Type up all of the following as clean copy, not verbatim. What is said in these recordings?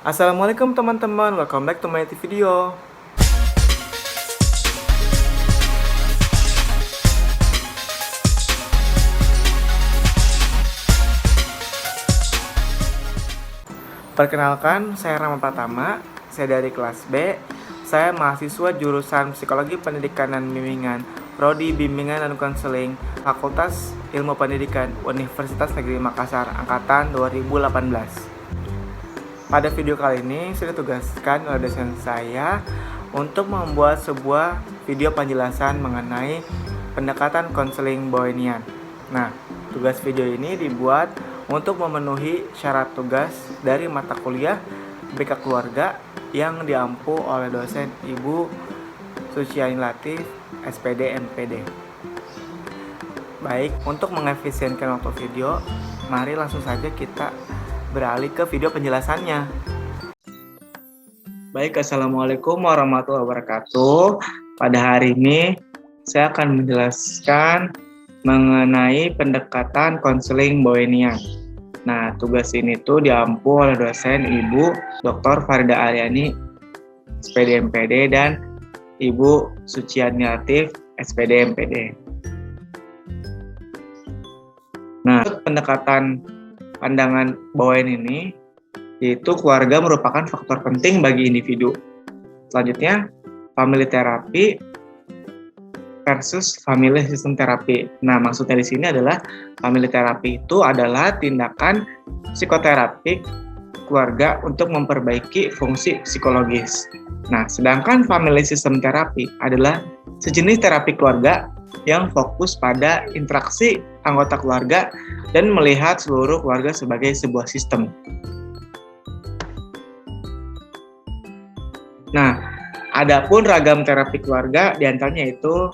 Assalamualaikum teman-teman, welcome back to my video. Perkenalkan, saya Rama Pratama, saya dari kelas B. Saya mahasiswa jurusan Psikologi Pendidikan dan Bimbingan, Prodi Bimbingan dan Konseling, Fakultas Ilmu Pendidikan, Universitas Negeri Makassar, Angkatan 2018. Pada video kali ini, saya ditugaskan oleh dosen saya untuk membuat sebuah video penjelasan mengenai pendekatan konseling Bohemian. Nah, tugas video ini dibuat untuk memenuhi syarat tugas dari mata kuliah BK Keluarga yang diampu oleh dosen Ibu Suciani Latif, SPD MPD. Baik, untuk mengefisienkan waktu video, mari langsung saja kita beralih ke video penjelasannya. Baik, assalamualaikum warahmatullahi wabarakatuh. Pada hari ini saya akan menjelaskan mengenai pendekatan konseling Bohemian. Nah, tugas ini tuh diampu oleh dosen Ibu Dr. Farida Aryani, SPD MPD, dan Ibu Suciani Latif, SPD MPD. Nah, pendekatan pandangan Bowen ini, yaitu keluarga merupakan faktor penting bagi individu. Selanjutnya, family therapy versus family system therapy. Nah, maksudnya di sini adalah family therapy itu adalah tindakan psikoterapik keluarga untuk memperbaiki fungsi psikologis. Nah, sedangkan family system therapy adalah sejenis terapi keluarga yang fokus pada interaksi anggota keluarga dan melihat seluruh keluarga sebagai sebuah sistem. Nah, adapun ragam terapi keluarga diantaranya itu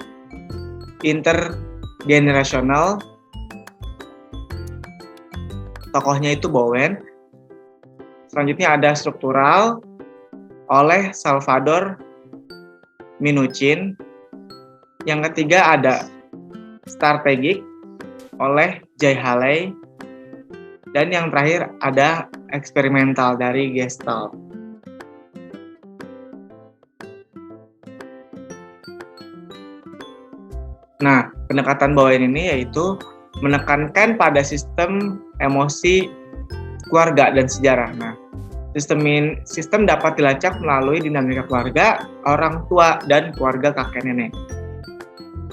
intergenerasional, tokohnya itu Bowen. Selanjutnya ada struktural oleh Salvador Minuchin. Yang ketiga ada strategik oleh Jay Haley, dan yang terakhir ada eksperimental dari Gestalt. Nah, pendekatan Bowen ini yaitu menekankan pada sistem emosi keluarga dan sejarah. Nah, sistem dapat dilacak melalui dinamika keluarga, orang tua, dan keluarga kakek nenek.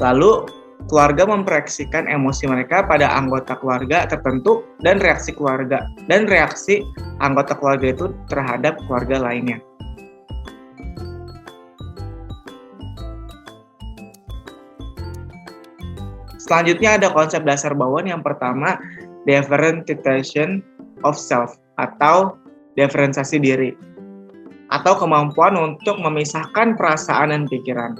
Lalu, keluarga memproyeksikan emosi mereka pada anggota keluarga tertentu dan reaksi anggota keluarga itu terhadap keluarga lainnya. Selanjutnya ada konsep dasar Bowen yang pertama, differentiation of self atau diferensiasi diri, atau kemampuan untuk memisahkan perasaan dan pikiran.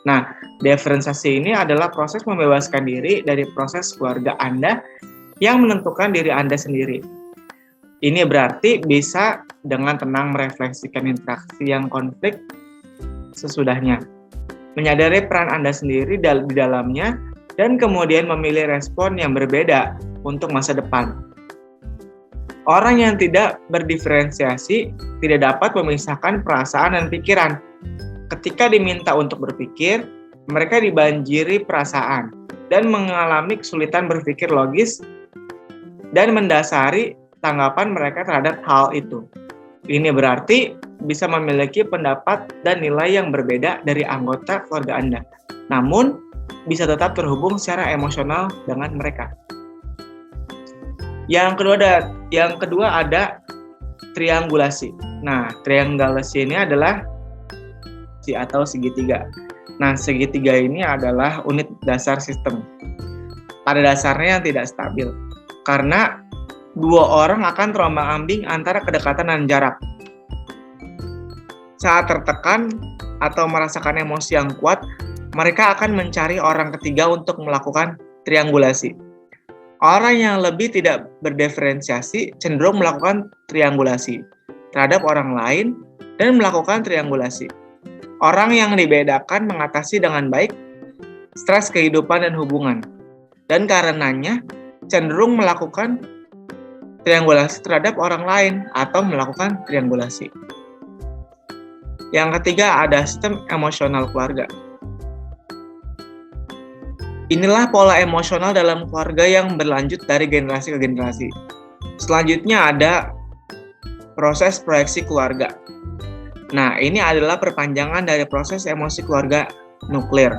Nah, diferensiasi ini adalah proses membebaskan diri dari proses keluarga Anda yang menentukan diri Anda sendiri. Ini berarti bisa dengan tenang merefleksikan interaksi yang konflik sesudahnya, menyadari peran Anda sendiri di dalamnya, dan kemudian memilih respon yang berbeda untuk masa depan. Orang yang tidak berdiferensiasi tidak dapat memisahkan perasaan dan pikiran. Ketika diminta untuk berpikir, mereka dibanjiri perasaan dan mengalami kesulitan berpikir logis dan mendasari tanggapan mereka terhadap hal itu. Ini berarti bisa memiliki pendapat dan nilai yang berbeda dari anggota keluarga Anda, namun bisa tetap terhubung secara emosional dengan mereka. Yang kedua ada triangulasi. Nah, triangulasi ini adalah atau segitiga. Nah, segitiga ini adalah unit dasar sistem. Pada dasarnya yang tidak stabil, karena dua orang akan terombang-ambing antara kedekatan dan jarak. Saat tertekan atau merasakan emosi yang kuat, mereka akan mencari orang ketiga untuk melakukan triangulasi. Orang yang lebih tidak berdiferensiasi cenderung melakukan triangulasi terhadap orang lain dan melakukan triangulasi. Orang yang dibedakan mengatasi dengan baik stres kehidupan dan hubungan, dan karenanya cenderung melakukan triangulasi terhadap orang lain atau melakukan triangulasi. Yang ketiga ada sistem emosional keluarga. Inilah pola emosional dalam keluarga yang berlanjut dari generasi ke generasi. Selanjutnya ada proses proyeksi keluarga. Nah, ini adalah perpanjangan dari proses emosi keluarga nuklir.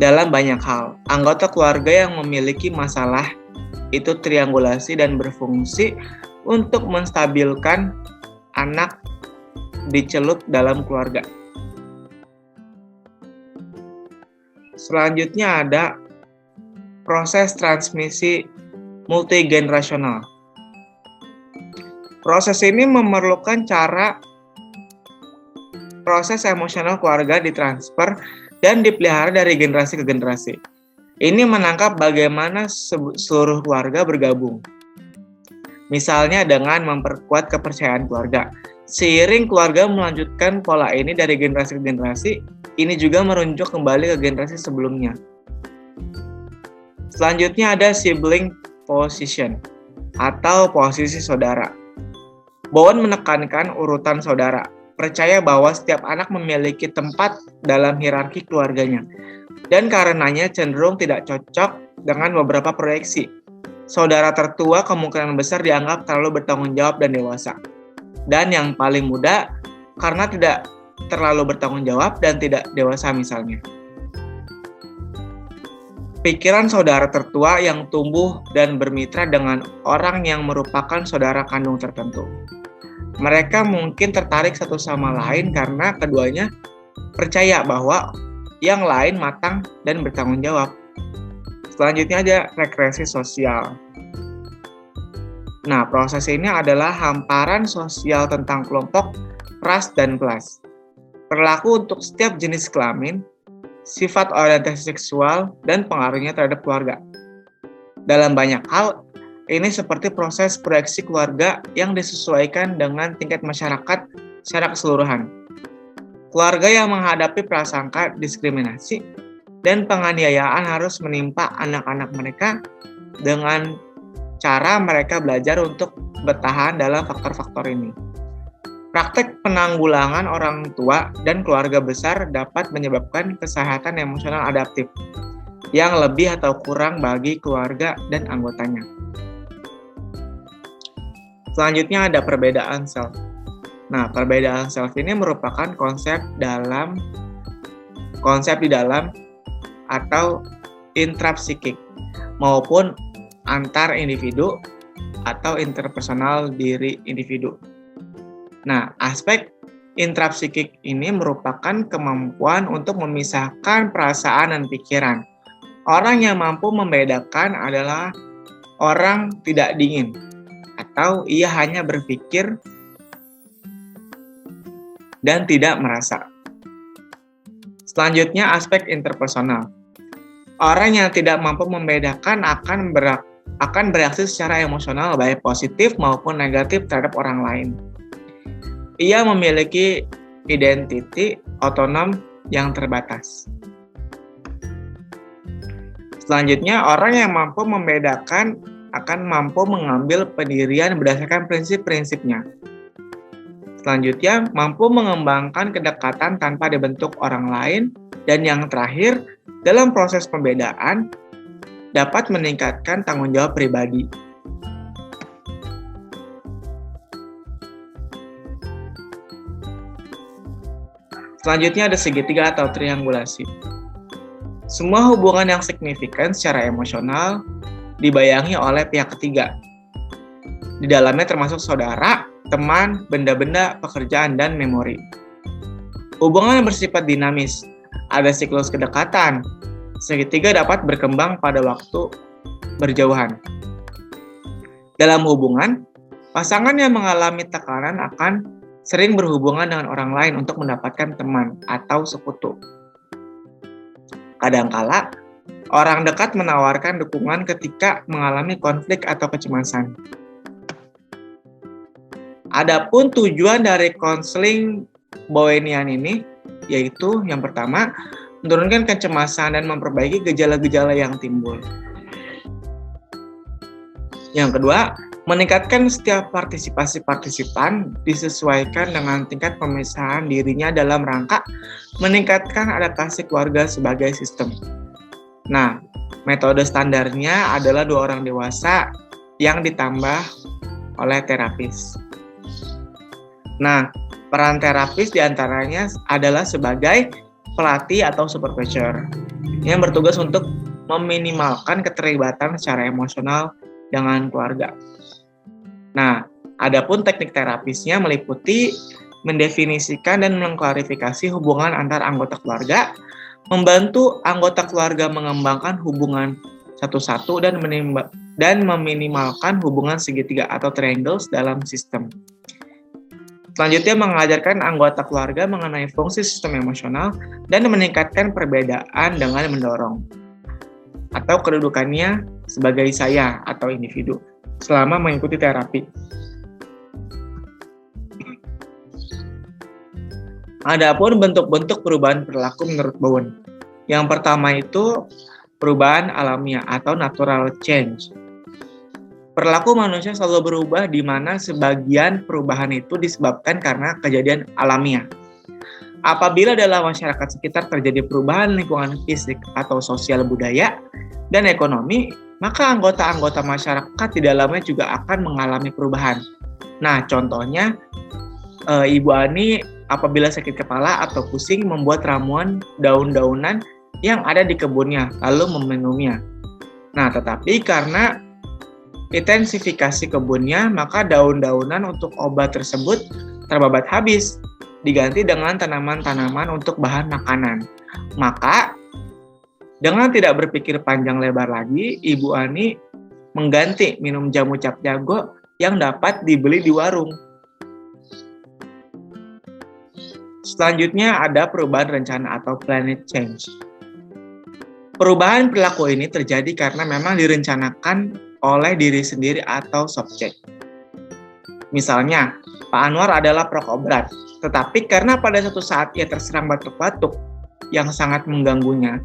Dalam banyak hal, anggota keluarga yang memiliki masalah itu triangulasi dan berfungsi untuk menstabilkan anak dicelup dalam keluarga. Selanjutnya ada proses transmisi multigenerasional. Proses ini memerlukan proses emosional keluarga ditransfer dan dipelihara dari generasi ke generasi. Ini menangkap bagaimana seluruh keluarga bergabung. Misalnya dengan memperkuat kepercayaan keluarga. Seiring keluarga melanjutkan pola ini dari generasi ke generasi, ini juga merujuk kembali ke generasi sebelumnya. Selanjutnya ada sibling position atau posisi saudara. Bowen menekankan urutan saudara, percaya bahwa setiap anak memiliki tempat dalam hierarki keluarganya, dan karenanya cenderung tidak cocok dengan beberapa proyeksi. Saudara tertua kemungkinan besar dianggap terlalu bertanggung jawab dan dewasa. Dan yang paling muda karena tidak terlalu bertanggung jawab dan tidak dewasa misalnya. Pikiran saudara tertua yang tumbuh dan bermitra dengan orang yang merupakan saudara kandung tertentu. Mereka mungkin tertarik satu sama lain karena keduanya percaya bahwa yang lain matang dan bertanggung jawab. Selanjutnya ada regresi sosial. Nah, proses ini adalah hamparan sosial tentang kelompok, ras, dan kelas. Berlaku untuk setiap jenis kelamin, sifat orientasi seksual, dan pengaruhnya terhadap keluarga. Dalam banyak hal, ini seperti proses proyeksi keluarga yang disesuaikan dengan tingkat masyarakat secara keseluruhan. Keluarga yang menghadapi prasangka diskriminasi dan penganiayaan harus menimpa anak-anak mereka dengan cara mereka belajar untuk bertahan dalam faktor-faktor ini. Praktek penanggulangan orang tua dan keluarga besar dapat menyebabkan kesehatan emosional adaptif yang lebih atau kurang bagi keluarga dan anggotanya. Selanjutnya ada perbedaan self. Nah, perbedaan self ini merupakan konsep di dalam atau intrapsikik maupun antar individu atau interpersonal diri individu. Nah, aspek intrapsikik ini merupakan kemampuan untuk memisahkan perasaan dan pikiran. Orang yang mampu membedakan adalah orang tidak dingin atau ia hanya berpikir dan tidak merasa. Selanjutnya aspek interpersonal. Orang yang tidak mampu membedakan akan bereaksi secara emosional baik positif maupun negatif terhadap orang lain. Ia memiliki identiti otonom yang terbatas. Selanjutnya, orang yang mampu membedakan akan mampu mengambil pendirian berdasarkan prinsip-prinsipnya. Selanjutnya, mampu mengembangkan kedekatan tanpa dibentuk orang lain. Dan yang terakhir, dalam proses pembedaan, dapat meningkatkan tanggung jawab pribadi. Selanjutnya ada segitiga atau triangulasi. Semua hubungan yang signifikan secara emosional dibayangi oleh pihak ketiga. Di dalamnya termasuk saudara, teman, benda-benda, pekerjaan, dan memori. Hubungan yang bersifat dinamis, ada siklus kedekatan. Segitiga dapat berkembang pada waktu berjauhan. Dalam hubungan, pasangan yang mengalami tekanan akan sering berhubungan dengan orang lain untuk mendapatkan teman atau sekutu. Kadangkala, orang dekat menawarkan dukungan ketika mengalami konflik atau kecemasan. Adapun tujuan dari konseling Bowenian ini, yaitu yang pertama, menurunkan kecemasan dan memperbaiki gejala-gejala yang timbul. Yang kedua, Meningkatkan setiap partisipasi partisipan disesuaikan dengan tingkat pemisahan dirinya dalam rangka meningkatkan adaptasi keluarga sebagai sistem. Nah, metode standarnya adalah 2 orang dewasa yang ditambah oleh terapis. Nah, peran terapis diantaranya adalah sebagai pelatih atau supervisor yang bertugas untuk meminimalkan keterlibatan secara emosional dengan keluarga. Nah, adapun teknik terapisnya meliputi mendefinisikan dan mengklarifikasi hubungan antar anggota keluarga, membantu anggota keluarga mengembangkan hubungan satu-satu dan meminimalkan hubungan segitiga atau triangles dalam sistem. Selanjutnya mengajarkan anggota keluarga mengenai fungsi sistem emosional dan meningkatkan perbedaan dengan mendorong atau kedudukannya sebagai saya atau individu selama mengikuti terapi. Adapun bentuk-bentuk perubahan perilaku menurut Bowen. Yang pertama itu perubahan alamiah atau natural change. Perilaku manusia selalu berubah di mana sebagian perubahan itu disebabkan karena kejadian alamiah. Apabila dalam masyarakat sekitar terjadi perubahan lingkungan fisik atau sosial budaya dan ekonomi, maka anggota-anggota masyarakat di dalamnya juga akan mengalami perubahan. Nah, contohnya Ibu Ani apabila sakit kepala atau pusing membuat ramuan daun-daunan yang ada di kebunnya, lalu meminumnya. Nah, tetapi karena intensifikasi kebunnya, maka daun-daunan untuk obat tersebut terbabat habis, diganti dengan tanaman-tanaman untuk bahan makanan. Maka, dengan tidak berpikir panjang lebar lagi, Ibu Ani mengganti minum jamu cap jago yang dapat dibeli di warung. Selanjutnya ada perubahan rencana atau planet change. Perubahan perilaku ini terjadi karena memang direncanakan oleh diri sendiri atau subjek. Misalnya, Pak Anwar adalah perokok berat, tetapi karena pada suatu saat ia terserang batuk-batuk yang sangat mengganggunya,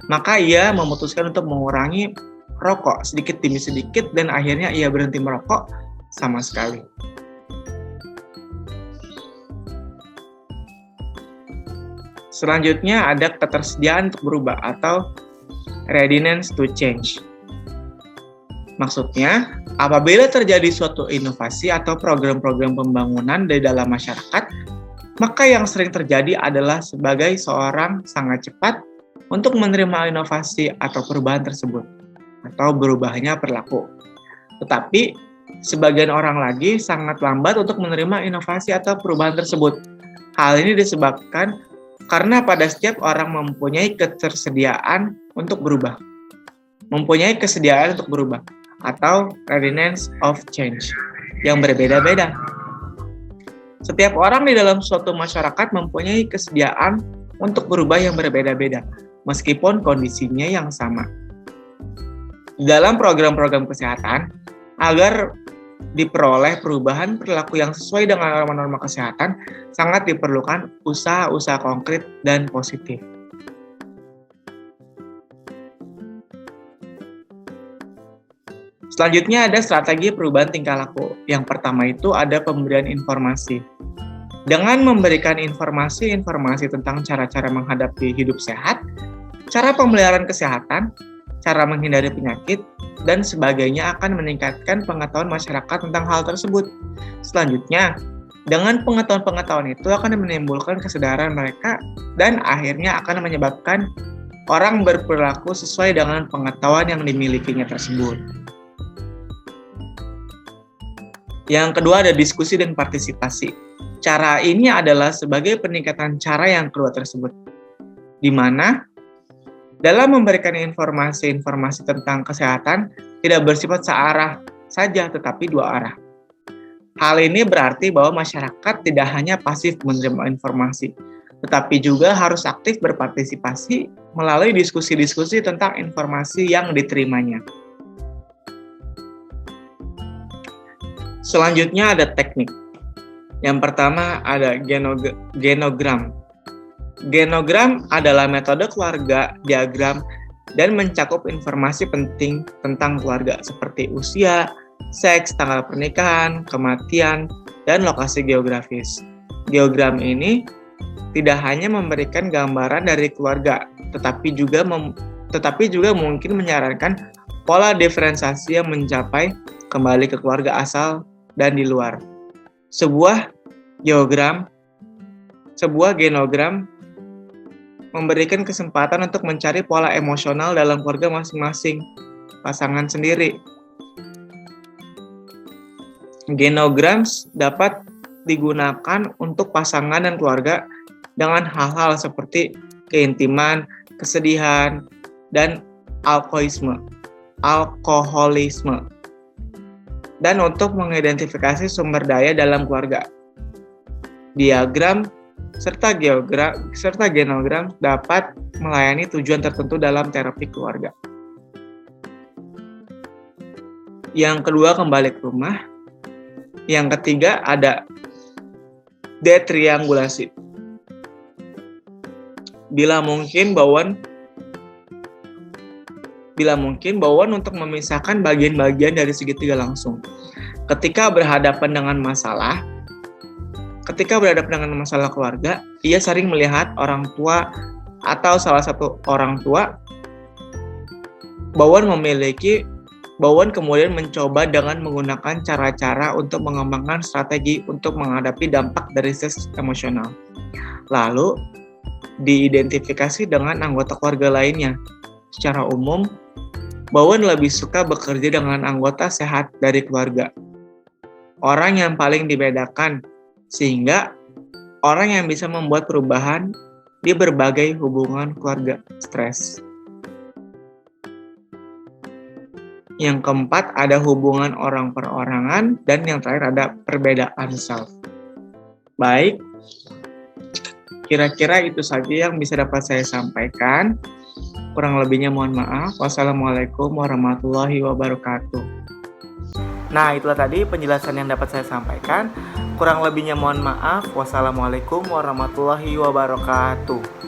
maka ia memutuskan untuk mengurangi rokok sedikit demi sedikit dan akhirnya ia berhenti merokok sama sekali. Selanjutnya ada ketersediaan untuk berubah atau readiness to change. Maksudnya, apabila terjadi suatu inovasi atau program-program pembangunan di dalam masyarakat, maka yang sering terjadi adalah sebagai seorang sangat cepat untuk menerima inovasi atau perubahan tersebut, atau berubahnya perilaku. Tetapi, sebagian orang lagi sangat lambat untuk menerima inovasi atau perubahan tersebut. Hal ini disebabkan karena pada setiap orang mempunyai ketersediaan untuk berubah. Mempunyai kesediaan untuk berubah, atau readiness of change, yang berbeda-beda. Setiap orang di dalam suatu masyarakat mempunyai kesediaan untuk berubah yang berbeda-beda, meskipun kondisinya yang sama. Dalam program-program kesehatan, agar diperoleh perubahan perilaku yang sesuai dengan norma-norma kesehatan, sangat diperlukan usaha-usaha konkret dan positif. Selanjutnya ada strategi perubahan tingkah laku. Yang pertama itu ada pemberian informasi. Dengan memberikan informasi tentang cara-cara menghadapi hidup sehat, cara pemeliharaan kesehatan, cara menghindari penyakit, dan sebagainya akan meningkatkan pengetahuan masyarakat tentang hal tersebut. Selanjutnya, dengan pengetahuan-pengetahuan itu akan menimbulkan kesadaran mereka dan akhirnya akan menyebabkan orang berperilaku sesuai dengan pengetahuan yang dimilikinya tersebut. Yang kedua ada diskusi dan partisipasi. Cara ini adalah sebagai peningkatan cara yang kedua tersebut, di mana dalam memberikan informasi tentang kesehatan tidak bersifat searah saja, tetapi dua arah. Hal ini berarti bahwa masyarakat tidak hanya pasif menerima informasi, tetapi juga harus aktif berpartisipasi melalui diskusi-diskusi tentang informasi yang diterimanya. Selanjutnya ada teknik. Yang pertama ada genogram. Genogram adalah metode keluarga diagram dan mencakup informasi penting tentang keluarga seperti usia, seks, tanggal pernikahan, kematian, dan lokasi geografis. Geogram ini tidak hanya memberikan gambaran dari keluarga, tetapi juga mungkin menyarankan pola diferensiasi yang mencapai kembali ke keluarga asal dan di luar. Sebuah genogram memberikan kesempatan untuk mencari pola emosional dalam keluarga masing-masing pasangan sendiri. Genogram dapat digunakan untuk pasangan dan keluarga dengan hal-hal seperti keintiman, kesedihan, dan alkoholisme, dan untuk mengidentifikasi sumber daya dalam keluarga. Diagram serta genogram dapat melayani tujuan tertentu dalam terapi keluarga. Yang kedua, kembali ke rumah. Yang ketiga, ada detriangulasi. Bila mungkin bawaan untuk memisahkan bagian-bagian dari segitiga langsung. Ketika berhadapan dengan masalah keluarga, ia sering melihat orang tua atau salah satu orang tua. Bawaan kemudian mencoba dengan menggunakan cara-cara untuk mengembangkan strategi untuk menghadapi dampak dari stres emosional. Lalu, diidentifikasi dengan anggota keluarga lainnya. Secara umum, bawaan lebih suka bekerja dengan anggota sehat dari keluarga. Orang yang paling dibedakan, sehingga orang yang bisa membuat perubahan di berbagai hubungan keluarga stres. Yang keempat, ada hubungan orang perorangan, dan yang terakhir ada perbedaan self. Baik, kira-kira itu saja yang bisa dapat saya sampaikan. Kurang lebihnya mohon maaf. Wassalamualaikum warahmatullahi wabarakatuh. Nah, itulah tadi penjelasan yang dapat saya sampaikan. Kurang lebihnya mohon maaf. Wassalamualaikum warahmatullahi wabarakatuh.